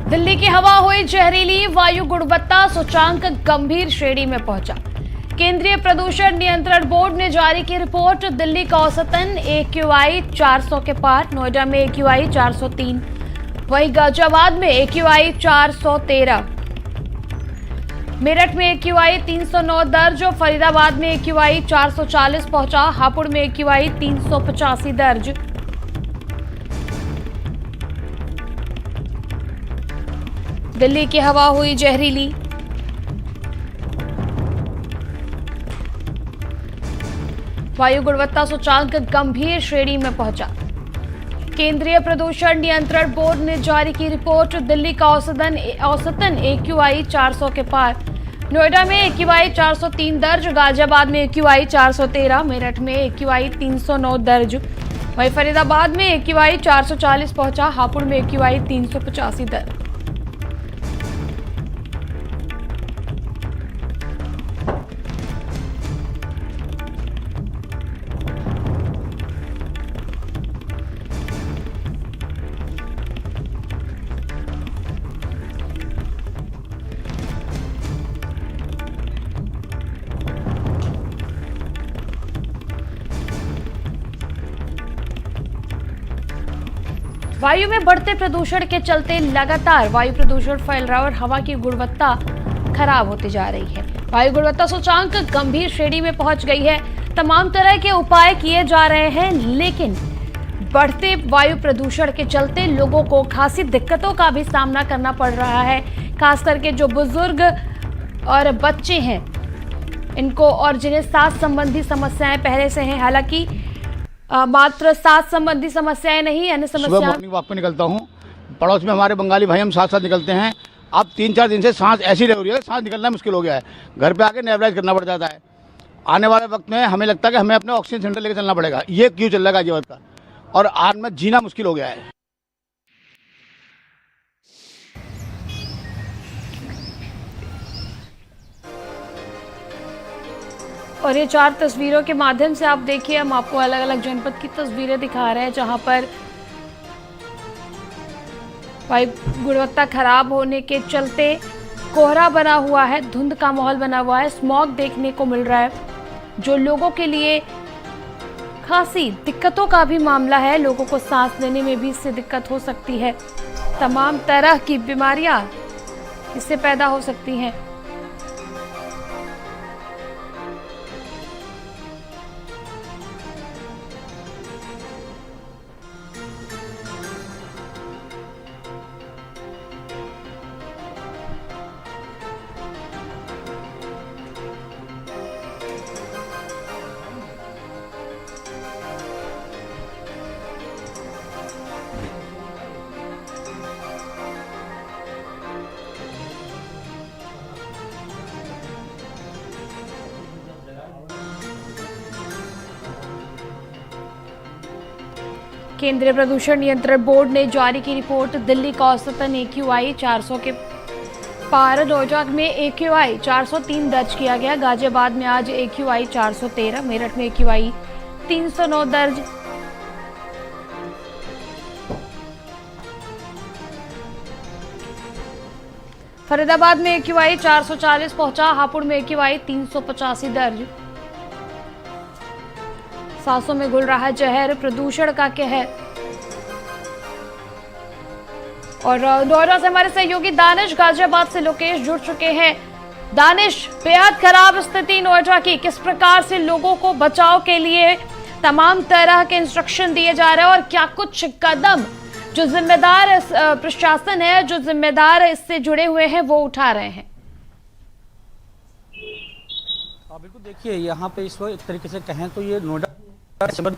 दिल्ली की हवा हुई जहरीली, वायु गुणवत्ता सूचांक गंभीर श्रेणी में पहुंचा। केंद्रीय प्रदूषण नियंत्रण बोर्ड ने जारी की रिपोर्ट। दिल्ली का औसतन AQI 400 के पार, नोएडा में AQI 403, वहीं गाजियाबाद में AQI 413, मेरठ में AQI 309 दर्ज और फरीदाबाद में AQI 440 पहुंचा। हापुड़ में AQI 385 दर्ज। दिल्ली की हवा हुई जहरीली, वायु गुणवत्ता सूचांक गंभीर श्रेणी में पहुंचा। केंद्रीय प्रदूषण नियंत्रण बोर्ड ने जारी की रिपोर्ट। दिल्ली का औसतन AQI 400 के पार, नोएडा में AQI 403 दर्ज, गाजियाबाद में AQI 413, मेरठ में AQI 309 दर्ज, वहीं फरीदाबाद में AQI 440 पहुंचा। हापुड़ में AQI 385 दर्ज। वायु में बढ़ते प्रदूषण के चलते लगातार वायु प्रदूषण फैल रहा है और हवा की गुणवत्ता खराब होती जा रही है। वायु गुणवत्ता सूचांक गंभीर श्रेणी में पहुंच गई है। तमाम तरह के उपाय किए जा रहे हैं, लेकिन बढ़ते वायु प्रदूषण के चलते लोगों को खासी दिक्कतों का भी सामना करना पड़ रहा है। खास करके जो बुजुर्ग और बच्चे हैं इनको, और जिन्हें सांस संबंधी समस्याएं पहले से हैं। हालांकि मात्र सांस संबंधी समस्याएं नहीं, अन्य समस्याएं। सुबह मॉर्निंग वॉक पे निकलता हूँ, पड़ोस में हमारे बंगाली भाई, हम साथ साथ निकलते हैं। अब 3-4 दिन से सांस ऐसी रह रही है, सांस निकलना मुश्किल हो गया है। घर पे आके नेबुलाइज करना पड़ जाता है। आने वाले वक्त में हमें लगता है कि हमें अपने ऑक्सीजन सेंटर लेकर चलना पड़ेगा। ये क्यों चल रहा है गाजियाबाद का, और आज में जीना मुश्किल हो गया है। और ये 4 तस्वीरों के माध्यम से आप देखिए, हम आपको अलग अलग जनपद की तस्वीरें दिखा रहे हैं जहां पर वायु गुणवत्ता खराब होने के चलते कोहरा बना हुआ है, धुंध का माहौल बना हुआ है, स्मॉग देखने को मिल रहा है, जो लोगों के लिए खासी दिक्कतों का भी मामला है। लोगों को सांस लेने में भी इससे दिक्कत हो सकती है। तमाम तरह की बीमारियां इससे पैदा हो सकती हैं। केंद्रीय प्रदूषण नियंत्रण बोर्ड ने जारी की रिपोर्ट। दिल्ली का औसतन AQI 400 के पार, नोएडा में AQI 403 दर्ज किया गया। गाजियाबाद में आज AQI 413, मेरठ में AQI 309 दर्ज। फरीदाबाद में AQI 440 पहुंचा। हापुड़ में AQI 385 दर्ज। सांसों में घुल रहा है जहर, प्रदूषण का कहर। और नोएडा से हमारे सहयोगी दानिश, गाजियाबाद से लोकेश जुड़ चुके हैं। दानिश, बेहद खराब स्थिति नोएडा की, किस प्रकार से लोगों को बचाव के लिए तमाम तरह के इंस्ट्रक्शन दिए जा रहे हैं और क्या कुछ कदम जो जिम्मेदार प्रशासन है, जो जिम्मेदार इससे जुड़े हुए हैं, वो उठा रहे हैं? बिल्कुल, देखिए यहाँ पे इस वक्त एक तरीके से कहें तो ये नोएडा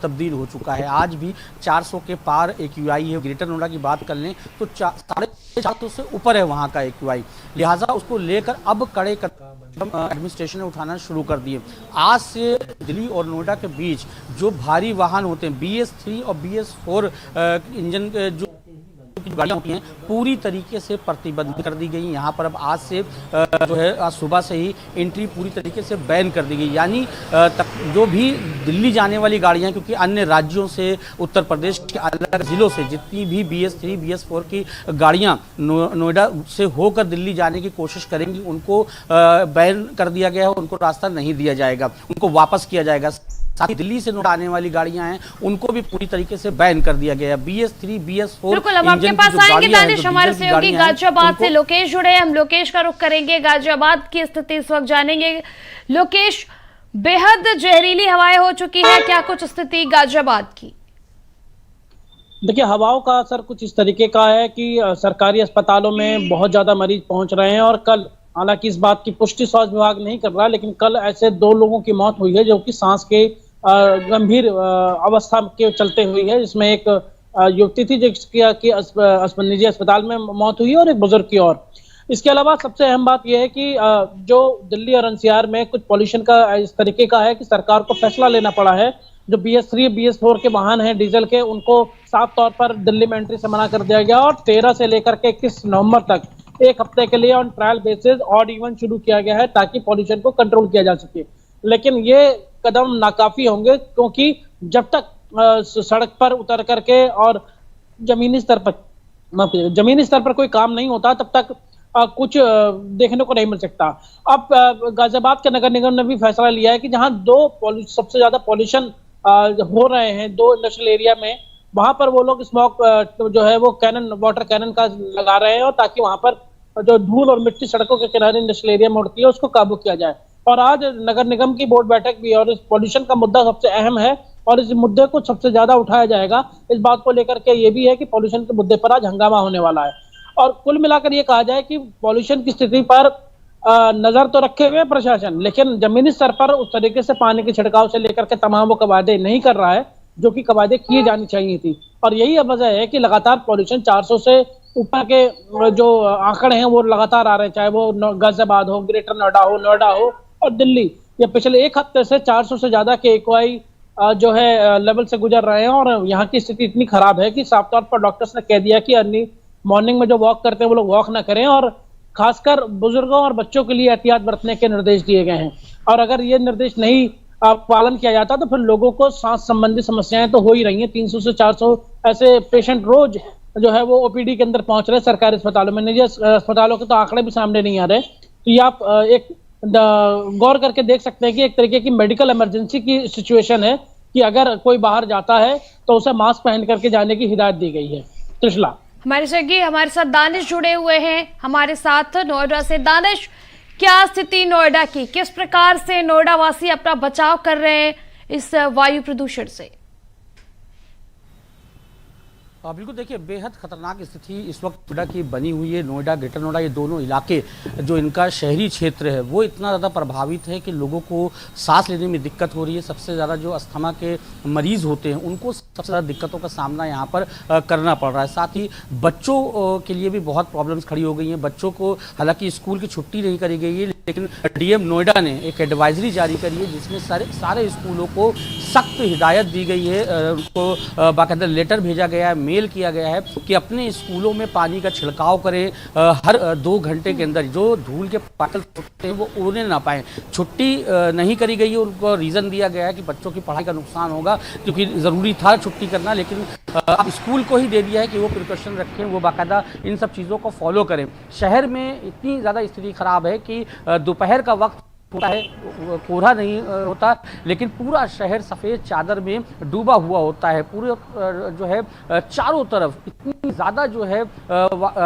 तब्दील हो चुका है। आज भी 400 के पार AQI है। ग्रेटर नोएडा की बात कर लें तो 450 से ऊपर है वहाँ का AQI, लिहाजा उसको लेकर अब कड़े कदम एडमिनिस्ट्रेशन ने उठाना शुरू कर दिए। आज से दिल्ली और नोएडा के बीच जो भारी वाहन होते हैं, BS3 और BS4 इंजन जो की गाड़ियाँ होती हैं पूरी तरीके से प्रतिबंध कर दी गई। यहाँ पर अब आज से जो है आज सुबह से ही एंट्री पूरी तरीके से बैन कर दी गई, यानी जो भी दिल्ली जाने वाली गाड़ियाँ, क्योंकि अन्य राज्यों से उत्तर प्रदेश के अलग जिलों से जितनी भी BS3 BS4 की गाड़ियाँ नोएडा से होकर दिल्ली जाने की कोशिश करेंगी उनको बैन कर दिया गया है, उनको रास्ता नहीं दिया जाएगा, उनको वापस किया जाएगा। साथ ही दिल्ली से नोएडा आने वाली गाड़ियां हैं उनको भी पूरी तरीके से बैन कर दिया गया है। BS3 BS4 बिल्कुल, हम आपके पास आएंगे दानिश, हमारे सहयोगी गाजियाबाद से लोकेश जुड़े हैं। हम लोकेश का रुख करेंगे, गाजियाबाद की स्थिति इस वक्त जानेंगे। लोकेश, बेहद जहरीली हवाएं हो चुकी है, क्या कुछ स्थिति गाजियाबाद की? देखिए, हवाओं का असर कुछ इस तरीके का है कि सरकारी अस्पतालों में बहुत ज्यादा मरीज पहुंच रहे हैं और कल, हालांकि इस बात की पुष्टि स्वास्थ्य विभाग नहीं कर रहा, लेकिन कल ऐसे 2 लोगों की मौत हुई है जो कि सांस के गंभीर अवस्था के चलते हुई है, जिसमें एक युवती थी जिसकी निजी अस्पताल में मौत हुई और एक बुजुर्ग की। और इसके अलावा सबसे अहम बात यह है कि जो दिल्ली और NCR में कुछ पॉल्यूशन का इस तरीके का है कि सरकार को फैसला लेना पड़ा है। जो BS3 BS4 के वाहन हैं डीजल के, उनको साफ तौर पर दिल्ली में एंट्री से मना कर दिया गया और 13 से लेकर के 21 नवंबर तक 1 हफ्ते के लिए on trial basis odd even शुरू किया गया है ताकि पॉल्यूशन को कंट्रोल किया जा सके। लेकिन ये कदम नाकाफी होंगे क्योंकि जब तक सड़क पर उतर करके और जमीनी स्तर पर कोई काम नहीं होता तब तक कुछ देखने को नहीं मिल सकता। अब गाजियाबाद के नगर निगम ने भी फैसला लिया है कि जहां सबसे ज्यादा पॉल्यूशन हो रहे हैं 2 इंडस्ट्रियल एरिया में, वहां पर वो लोग स्मोक जो है वो वाटर कैनन का लगा रहे हैं और ताकि वहां पर जो धूल और मिट्टी सड़कों के किनारे इंडस्ट्रियल एरिया में उड़ती है उसको काबू किया जाए। और आज नगर निगम की बोर्ड बैठक भी, और इस पॉल्यूशन का मुद्दा सबसे अहम है और इस मुद्दे को सबसे ज्यादा उठाया जाएगा। इस बात को लेकर के ये भी है कि पॉल्यूशन के मुद्दे पर आज हंगामा होने वाला है। और कुल मिलाकर ये कहा जाए कि पॉल्यूशन की स्थिति पर नजर तो रखे हुए प्रशासन, लेकिन जमीनी स्तर पर उस तरीके से पानी के छिड़काव से लेकर के तमाम वो कवायदे नहीं कर रहा है जो कि कवायदे किए जानी चाहिए थी। और यही वजह है कि लगातार पॉल्यूशन 400 से ऊपर के जो आंकड़े हैं वो लगातार आ रहे हैं, चाहे वो गाजियाबाद हो, ग्रेटर नोएडा हो और दिल्ली। ये पिछले 1 हफ्ते से 400 से ज्यादा के AQI जो है लेवल से गुजर रहे हैं और यहाँ की स्थिति इतनी खराब है कि साफ तौर पर डॉक्टर्स ने कह दिया कि अर्ली मॉर्निंग में जो वॉक करते हैं वो लोग वॉक ना करें और खासकर बुजुर्गों और बच्चों के लिए एहतियात बरतने के निर्देश दिए गए हैं। और अगर ये निर्देश नहीं पालन किया जाता तो फिर लोगों को सांस संबंधी समस्याएं तो हो ही रही हैं। 300 से 400 ऐसे पेशेंट रोज जो है वो OPD के अंदर पहुंच रहे हैं सरकारी अस्पतालों में। निजी अस्पतालों के तो आंकड़े भी सामने नहीं आ रहे। तो ये आप एक गौर करके देख सकते हैं कि एक तरीके की मेडिकल इमरजेंसी की सिचुएशन है कि अगर कोई बाहर जाता है तो उसे मास्क पहन करके जाने की हिदायत दी गई है। त्रिशला, हमारे सहयोगी हमारे साथ दानिश जुड़े हुए हैं हमारे साथ नोएडा से। दानिश, क्या स्थिति नोएडा की, किस प्रकार से नोएडा वासी अपना बचाव कर रहे हैं इस वायु प्रदूषण से? बिल्कुल, देखिए बेहद खतरनाक स्थिति इस वक्त नोएडा की बनी हुई है। नोएडा, ग्रेटर नोएडा, ये दोनों इलाके जो इनका शहरी क्षेत्र है वो इतना ज़्यादा प्रभावित है कि लोगों को सांस लेने में दिक्कत हो रही है। सबसे ज़्यादा जो अस्थमा के मरीज़ होते हैं उनको सबसे ज़्यादा दिक्कतों का सामना यहाँ पर करना पड़ रहा है। साथ ही बच्चों के लिए भी बहुत प्रॉब्लम्स खड़ी हो गई हैं। बच्चों को हालांकि स्कूल की छुट्टी नहीं करी गई है, लेकिन DM नोएडा ने एक एडवाइजरी जारी करी है जिसमें सारे स्कूलों को सख्त हिदायत दी गई है, उनको बाकायदा लेटर भेजा गया है, मेल किया गया है कि अपने स्कूलों में पानी का छिड़काव करें। हर 2 घंटे के अंदर जो धूल के पार्टिकल्स होते हैं वो उड़ने ना पाएँ। छुट्टी नहीं करी गई है, उनको रीज़न दिया गया है कि बच्चों की पढ़ाई का नुकसान होगा, क्योंकि ज़रूरी था छुट्टी करना, लेकिन अब स्कूल को ही दे दिया है कि वो प्रिकॉशन रखें, वो बाकायदा इन सब चीज़ों को फॉलो करें। शहर में इतनी ज़्यादा स्थिति ख़राब है कि दोपहर का वक्त होता है, कोहरा नहीं होता, लेकिन पूरा शहर सफ़ेद चादर में डूबा हुआ होता है। पूरे जो है चारों तरफ इतनी ज़्यादा जो है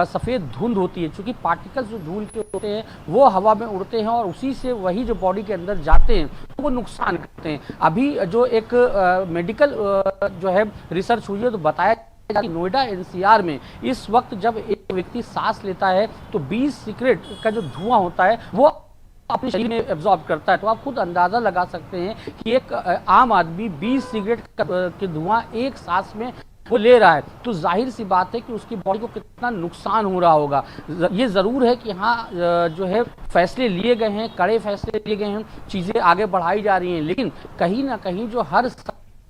सफ़ेद धुंध होती है, क्योंकि पार्टिकल्स जो धूल के होते हैं वो हवा में उड़ते हैं और उसी से वही जो बॉडी के अंदर जाते हैं वो नुकसान करते हैं। अभी जो एक मेडिकल जो है रिसर्च हुई है तो बताया कि नोएडा NCR में इस वक्त जब एक व्यक्ति सांस लेता है तो 20 सिगरेट का जो धुआं होता है वो अपने शरीर में एब्जॉर्ब करता है। तो आप खुद अंदाजा लगा सकते हैं कि एक आम आदमी 20 सिगरेट के धुआं एक सांस में वो ले रहा है, तो जाहिर सी बात है कि उसकी बॉडी को कितना नुकसान हो रहा होगा। ये ज़रूर है कि यहाँ जो है फैसले लिए गए हैं, कड़े फैसले लिए गए हैं, चीज़ें आगे बढ़ाई जा रही हैं, लेकिन कहीं ना कहीं जो हर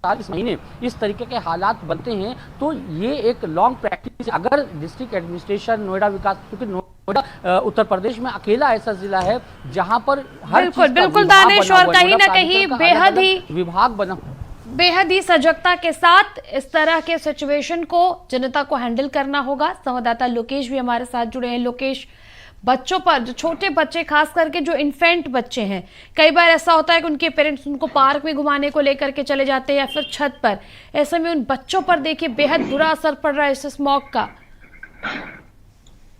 साल, इस महीने इस तरीके के हालात बनते हैं तो ये एक लॉन्ग प्रैक्टिस। अगर डिस्ट्रिक्ट एडमिनिस्ट्रेशन, नोएडा विकास, क्योंकि नोएडा उत्तर प्रदेश में अकेला ऐसा जिला है जहां पर हर बिल्कुल चीज का बिल्कुल विभाग दानिश, बना और हुआ है। कहीं ना नोएडा कहीं प्राधिकरण का बेहद अलग-अलग ही विभाग बना बेहद ही सजगता के साथ इस तरह के सिचुएशन को जनता को हैंडल करना होगा। संवाददाता लोकेश भी हमारे साथ जुड़े हैं। लोकेश, बच्चों पर, जो छोटे बच्चे, खास करके जो इन्फेंट बच्चे हैं, कई बार ऐसा होता है कि उनके पेरेंट्स उनको पार्क में घुमाने को लेकर के चले जाते हैं या फिर छत पर, ऐसे में उन बच्चों पर देखिए बेहद बुरा असर पड़ रहा है इस स्मॉग का।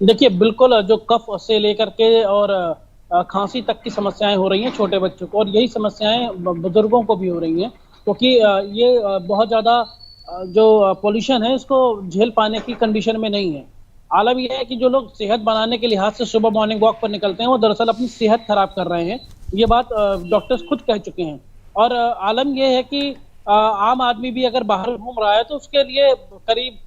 देखिए बिल्कुल, जो कफ से लेकर के और खांसी तक की समस्याएं हो रही हैं छोटे बच्चों को, और यही समस्याएं बुजुर्गों को भी हो रही हैं, क्योंकि ये बहुत ज़्यादा जो पोल्यूशन है इसको झेल पाने की कंडीशन में नहीं है। आलम यह है कि जो लोग सेहत बनाने के लिहाज से सुबह मॉर्निंग वॉक पर निकलते हैं वो दरअसल अपनी सेहत खराब कर रहे हैं। ये बात डॉक्टर्स खुद कह चुके हैं। और आलम यह है कि आम आदमी भी अगर बाहर घूम रहा है तो उसके लिए करीब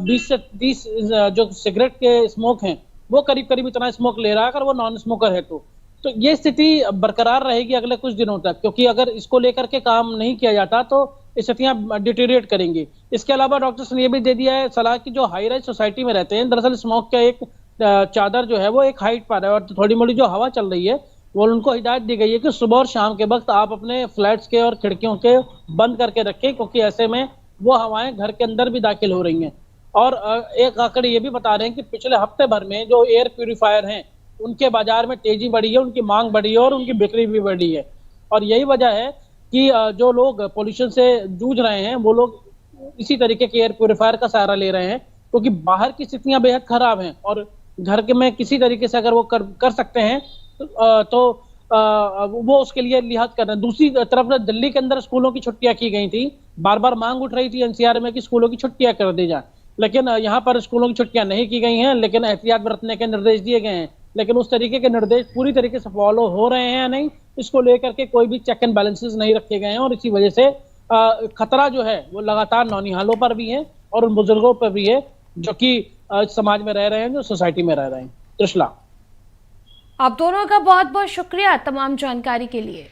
20 से 30 जो सिगरेट के स्मोक हैं वो करीब करीब इतना स्मोक ले रहा है अगर वो नॉन स्मोकर है तो ये स्थिति बरकरार रहेगी अगले कुछ दिनों तक, क्योंकि अगर इसको लेकर के काम नहीं किया जाता तो स्थितियां डिटेरिएट करेंगी। इसके अलावा डॉक्टर्स ने ये भी दे दिया है सलाह कि जो हाई राइज सोसाइटी में रहते हैं, दरअसल स्मोक का एक चादर जो है वो एक हाइट पर है और थोड़ी मोड़ी जो हवा चल रही है वो उनको हिदायत दी गई है कि सुबह और शाम के वक्त आप अपने फ्लैट्स के और खिड़कियों के बंद करके रखें, क्योंकि ऐसे में वो हवाएं घर के अंदर भी दाखिल हो रही हैं। और एक आंकड़े ये भी बता रहे हैं कि पिछले हफ्ते भर में जो एयर प्यूरिफायर हैं उनके बाजार में तेजी बढ़ी है, उनकी मांग बढ़ी है और उनकी बिक्री भी बढ़ी है। और यही वजह है कि जो लोग पोल्यूशन से जूझ रहे हैं वो लोग इसी तरीके के एयर प्यूरिफायर का सहारा ले रहे हैं, क्योंकि बाहर की स्थितियां बेहद खराब हैं और घर के में किसी तरीके से अगर वो कर सकते हैं तो वो उसके लिए लिहाज कर रहे हैं। दूसरी तरफ दिल्ली के अंदर स्कूलों की छुट्टियां की गई थी, बार बार मांग उठ रही थी एनसीआर में कि स्कूलों की छुट्टियां कर दी जाए, लेकिन यहाँ पर स्कूलों की छुट्टियां नहीं की गई हैं, लेकिन एहतियात बरतने के निर्देश दिए गए हैं। लेकिन उस तरीके के निर्देश पूरी तरीके से फॉलो हो रहे हैं या नहीं, इसको लेकर के कोई भी चेक एंड बैलेंसेस नहीं रखे गए हैं और इसी वजह से खतरा जो है वो लगातार नौनिहालों पर भी है और उन बुजुर्गों पर भी है जो कि समाज में रह रहे हैं, जो सोसाइटी में रह रहे हैं। त्रिशला, आप दोनों का बहुत बहुत शुक्रिया तमाम जानकारी के लिए।